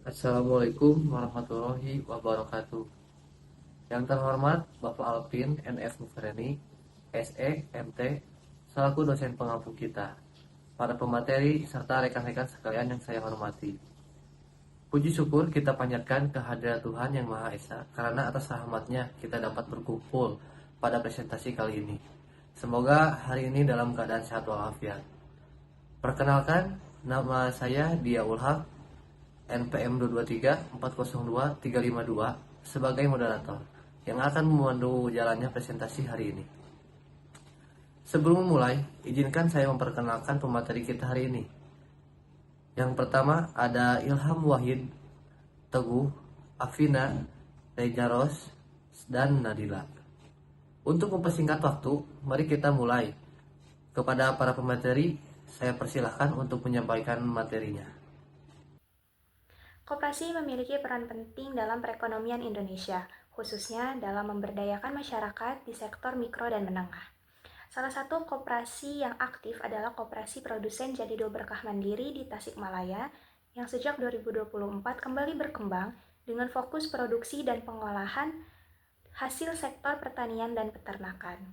Assalamualaikum warahmatullahi wabarakatuh. Yang terhormat Bapak Alvin NF Mufareni, SE, MT, selaku dosen pengampu kita, para pemateri, serta rekan-rekan sekalian yang saya hormati. Puji syukur kita panjatkan kehadirat Tuhan Yang Maha Esa, karena atas rahmatnya kita dapat berkumpul pada presentasi kali ini. Semoga hari ini dalam keadaan sehat walafiat. Perkenalkan, nama saya Dia Ulhak, NPM 223402352 sebagai moderator yang akan memandu jalannya presentasi hari ini. Sebelum memulai, izinkan saya memperkenalkan pemateri kita hari ini. Yang pertama ada Ilham Wahid, Teguh, Afina, Rejaros, dan Nadila. Untuk mempersingkat waktu, mari kita mulai. Kepada para pemateri, saya persilahkan untuk menyampaikan materinya. Koperasi memiliki peran penting dalam perekonomian Indonesia, khususnya dalam memberdayakan masyarakat di sektor mikro dan menengah. Salah satu koperasi yang aktif adalah Koperasi Produsen Jadido Berkah Mandiri di Tasikmalaya yang sejak 2024 kembali berkembang dengan fokus produksi dan pengolahan hasil sektor pertanian dan peternakan.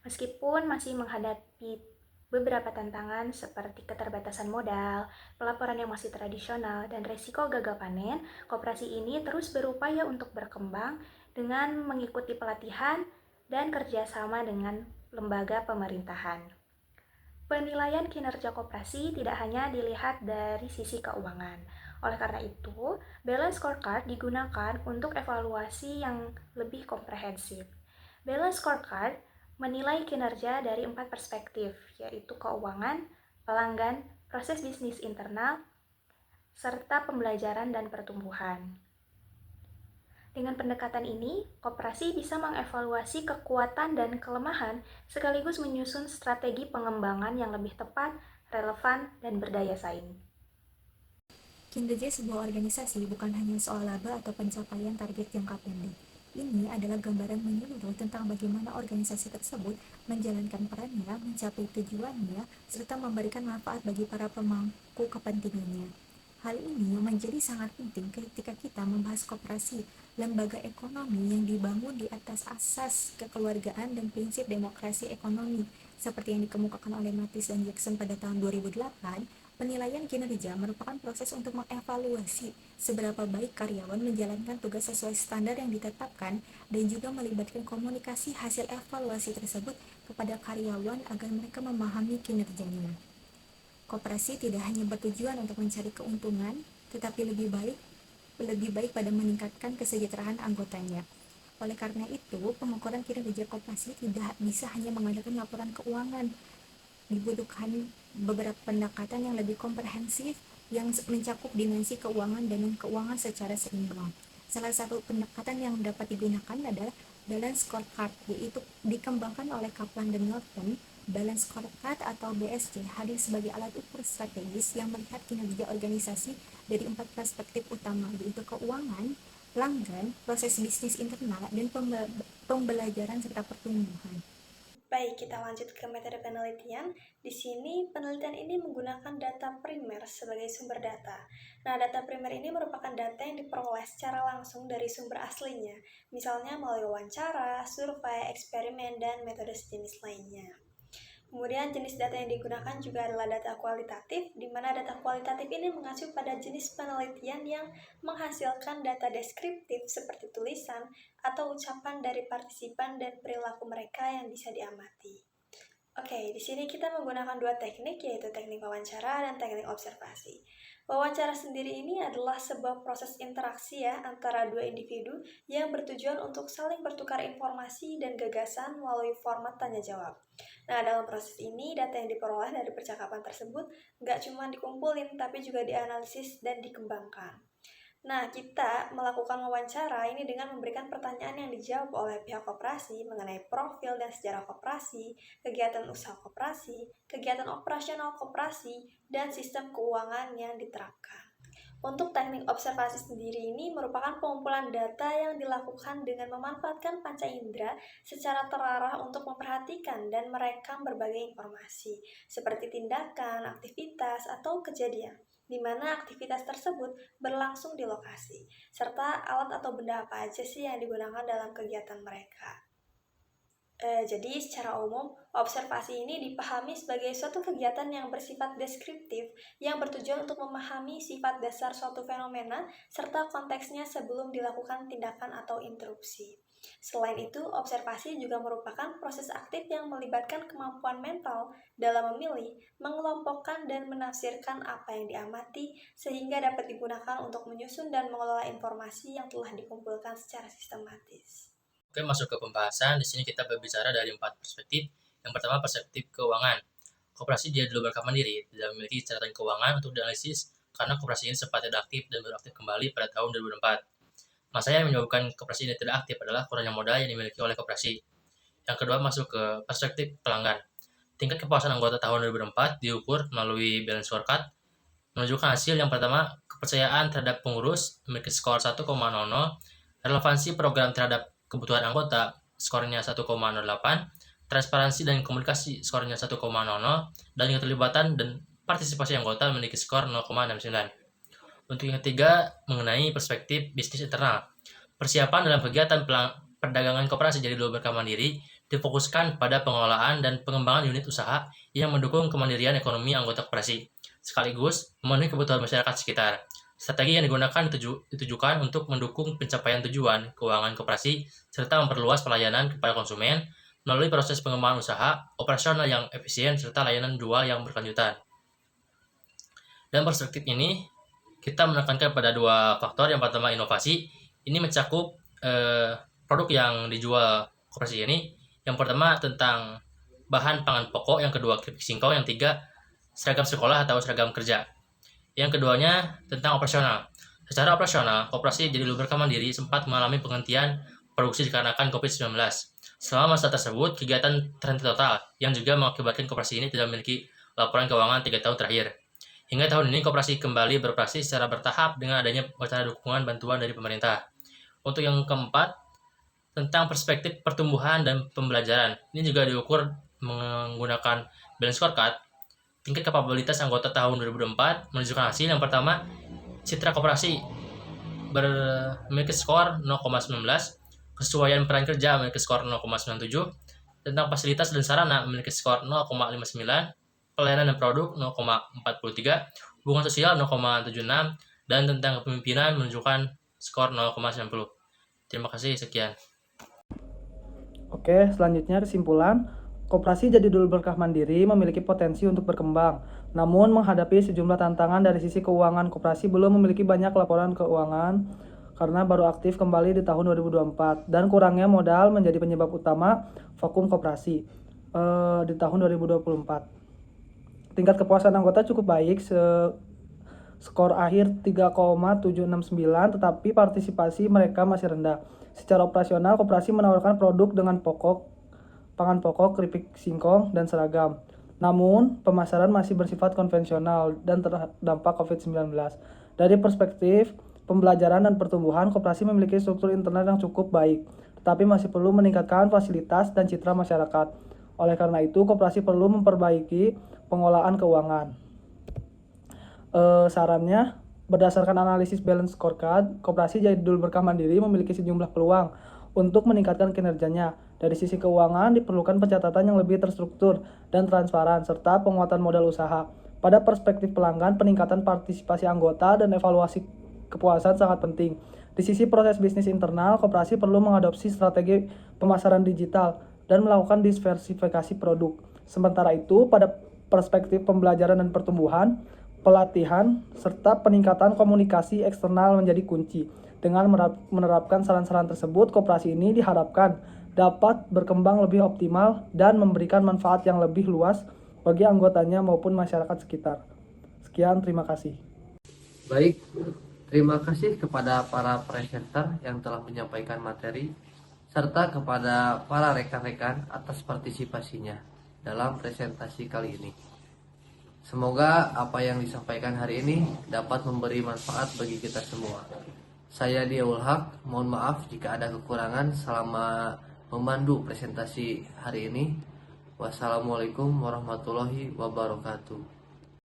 Meskipun masih menghadapi beberapa tantangan seperti keterbatasan modal, pelaporan yang masih tradisional, dan resiko gagal panen, koperasi ini terus berupaya untuk berkembang dengan mengikuti pelatihan dan kerjasama dengan lembaga pemerintahan. Penilaian kinerja koperasi tidak hanya dilihat dari sisi keuangan. Oleh karena itu, balance scorecard digunakan untuk evaluasi yang lebih komprehensif. Balance scorecard menilai kinerja dari 4 perspektif, yaitu keuangan, pelanggan, proses bisnis internal, serta pembelajaran dan pertumbuhan. Dengan pendekatan ini, koperasi bisa mengevaluasi kekuatan dan kelemahan sekaligus menyusun strategi pengembangan yang lebih tepat, relevan, dan berdaya saing. Kinerja sebuah organisasi bukan hanya soal laba atau pencapaian target jangka pendek. Ini adalah gambaran menyeluruh tentang bagaimana organisasi tersebut menjalankan perannya, mencapai tujuannya, serta memberikan manfaat bagi para pemangku kepentingannya. Hal ini menjadi sangat penting ketika kita membahas koperasi, lembaga ekonomi yang dibangun di atas asas kekeluargaan dan prinsip demokrasi ekonomi, seperti yang dikemukakan oleh Mathis dan Jackson pada tahun 2008. Penilaian kinerja merupakan proses untuk mengevaluasi seberapa baik karyawan menjalankan tugas sesuai standar yang ditetapkan dan juga melibatkan komunikasi hasil evaluasi tersebut kepada karyawan agar mereka memahami kinerjanya. Koperasi tidak hanya bertujuan untuk mencari keuntungan, tetapi lebih baik pada meningkatkan kesejahteraan anggotanya. Oleh karena itu, pengukuran kinerja koperasi tidak bisa hanya mengandalkan laporan keuangan. Dibutuhkan beberapa pendekatan yang lebih komprehensif yang mencakup dimensi keuangan dan non-keuangan secara seimbang. Salah satu pendekatan yang dapat digunakan adalah balance scorecard, yaitu dikembangkan oleh Kaplan dan Norton. Balance scorecard atau BSC hadir sebagai alat ukur strategis yang melihat kinerja organisasi dari 4 perspektif utama, yaitu keuangan, pelanggan, proses bisnis internal, dan pembelajaran serta pertumbuhan. Baik, kita lanjut ke metode penelitian. Di sini, penelitian ini menggunakan data primer sebagai sumber data. Nah, data primer ini merupakan data yang diperoleh secara langsung dari sumber aslinya, misalnya melalui wawancara, survei, eksperimen, dan metode sejenis lainnya. Kemudian jenis data yang digunakan juga adalah data kualitatif, di mana data kualitatif ini mengacu pada jenis penelitian yang menghasilkan data deskriptif seperti tulisan atau ucapan dari partisipan dan perilaku mereka yang bisa diamati. Oke, di sini kita menggunakan dua teknik, yaitu teknik wawancara dan teknik observasi. Wawancara sendiri ini adalah sebuah proses interaksi ya antara dua individu yang bertujuan untuk saling bertukar informasi dan gagasan melalui format tanya jawab. Nah, dalam proses ini, data yang diperoleh dari percakapan tersebut nggak cuma dikumpulin, tapi juga dianalisis dan dikembangkan. Nah, kita melakukan wawancara ini dengan memberikan pertanyaan yang dijawab oleh pihak koperasi mengenai profil dan sejarah koperasi, kegiatan usaha koperasi, kegiatan operasional koperasi, dan sistem keuangan yang diterapkan. Untuk teknik observasi sendiri ini merupakan pengumpulan data yang dilakukan dengan memanfaatkan panca indera secara terarah untuk memperhatikan dan merekam berbagai informasi, seperti tindakan, aktivitas, atau kejadian. di mana aktivitas tersebut berlangsung di lokasi, serta alat atau benda apa aja sih yang digunakan dalam kegiatan mereka. Jadi secara umum, observasi ini dipahami sebagai suatu kegiatan yang bersifat deskriptif yang bertujuan untuk memahami sifat dasar suatu fenomena serta konteksnya sebelum dilakukan tindakan atau interupsi. Selain itu, observasi juga merupakan proses aktif yang melibatkan kemampuan mental dalam memilih, mengelompokkan, dan menafsirkan apa yang diamati sehingga dapat digunakan untuk menyusun dan mengelola informasi yang telah dikumpulkan secara sistematis. Oke, masuk ke pembahasan. Di sini kita berbicara dari 4 perspektif. Yang pertama, perspektif keuangan. Koperasi dia dulu berkah mandiri, tidak memiliki catatan keuangan untuk dianalisis karena koperasi ini sempat tidak aktif dan baru aktif kembali pada tahun 2004. Masa yang menyebabkan koperasi ini tidak aktif adalah kurangnya modal yang dimiliki oleh koperasi. Yang kedua, masuk ke perspektif pelanggan. Tingkat kepuasan anggota tahun 2004 diukur melalui balance scorecard, menunjukkan hasil yang pertama, kepercayaan terhadap pengurus memiliki skor 1,00, relevansi program terhadap kebutuhan anggota skornya 1,08, transparansi dan komunikasi skornya 1,00, dan keterlibatan dan partisipasi anggota memiliki skor 0,69. Untuk yang ketiga, mengenai perspektif bisnis internal. Persiapan dalam kegiatan perdagangan koperasi jadi dulu berkah mandiri difokuskan pada pengelolaan dan pengembangan unit usaha yang mendukung kemandirian ekonomi anggota koperasi, sekaligus memenuhi kebutuhan masyarakat sekitar. Strategi yang digunakan ditujukan untuk mendukung pencapaian tujuan keuangan koperasi serta memperluas pelayanan kepada konsumen melalui proses pengembangan usaha, operasional yang efisien, serta layanan jual yang berkelanjutan. Dan perspektif ini, kita menekankan pada 2 faktor. Yang pertama, inovasi. Ini mencakup produk yang dijual koperasi ini. Yang pertama, tentang bahan pangan pokok. Yang kedua, keripik singkong. Yang tiga, seragam sekolah atau seragam kerja. Yang keduanya tentang operasional. Secara operasional, koperasi jadi dulu berkah mandiri sempat mengalami penghentian produksi dikarenakan COVID-19. Selama masa tersebut, kegiatan terhenti total, yang juga mengakibatkan koperasi ini tidak memiliki laporan keuangan 3 tahun terakhir. Hingga tahun ini, koperasi kembali beroperasi secara bertahap dengan adanya wacana dukungan bantuan dari pemerintah. Untuk yang keempat, tentang perspektif pertumbuhan dan pembelajaran. Ini juga diukur menggunakan balance scorecard. Tingkat kapabilitas anggota tahun 2004 menunjukkan hasil. Yang pertama, citra koperasi memiliki skor 0,19, kesesuaian peran kerja memiliki skor 0,97, tentang fasilitas dan sarana memiliki skor 0,59, pelayanan dan produk 0,43, hubungan sosial 0,76, dan tentang kepemimpinan menunjukkan skor 0,90. Terima kasih, sekian. Oke, selanjutnya kesimpulan. Koperasi jadi dulu berkah mandiri memiliki potensi untuk berkembang. Namun menghadapi sejumlah tantangan dari sisi keuangan, koperasi belum memiliki banyak laporan keuangan karena baru aktif kembali di tahun 2024 dan kurangnya modal menjadi penyebab utama vakum koperasi di tahun 2024. Tingkat kepuasan anggota cukup baik, skor akhir 3,769, tetapi partisipasi mereka masih rendah. Secara operasional, koperasi menawarkan produk dengan pangan pokok, keripik singkong, dan seragam. Namun, pemasaran masih bersifat konvensional dan terdampak COVID-19. Dari perspektif pembelajaran dan pertumbuhan, koperasi memiliki struktur internal yang cukup baik, tetapi masih perlu meningkatkan fasilitas dan citra masyarakat. Oleh karena itu, koperasi perlu memperbaiki pengolahan keuangan. Sarannya, berdasarkan analisis balance scorecard, koperasi jadi dulu berkah mandiri memiliki sejumlah peluang untuk meningkatkan kinerjanya. Dari sisi keuangan, diperlukan pencatatan yang lebih terstruktur dan transparan, serta penguatan modal usaha. Pada perspektif pelanggan, peningkatan partisipasi anggota dan evaluasi kepuasan sangat penting. Di sisi proses bisnis internal, koperasi perlu mengadopsi strategi pemasaran digital dan melakukan diversifikasi produk. Sementara itu, pada perspektif pembelajaran dan pertumbuhan, pelatihan, serta peningkatan komunikasi eksternal menjadi kunci. Dengan menerapkan saran-saran tersebut, koperasi ini diharapkan dapat berkembang lebih optimal dan memberikan manfaat yang lebih luas bagi anggotanya maupun masyarakat sekitar. Sekian, terima kasih. Baik, terima kasih kepada para presenter yang telah menyampaikan materi, serta kepada para rekan-rekan atas partisipasinya dalam presentasi kali ini. Semoga apa yang disampaikan hari ini dapat memberi manfaat bagi kita semua. Saya Diaul Haq, mohon maaf jika ada kekurangan selama memandu presentasi hari ini. Wassalamualaikum warahmatullahi wabarakatuh.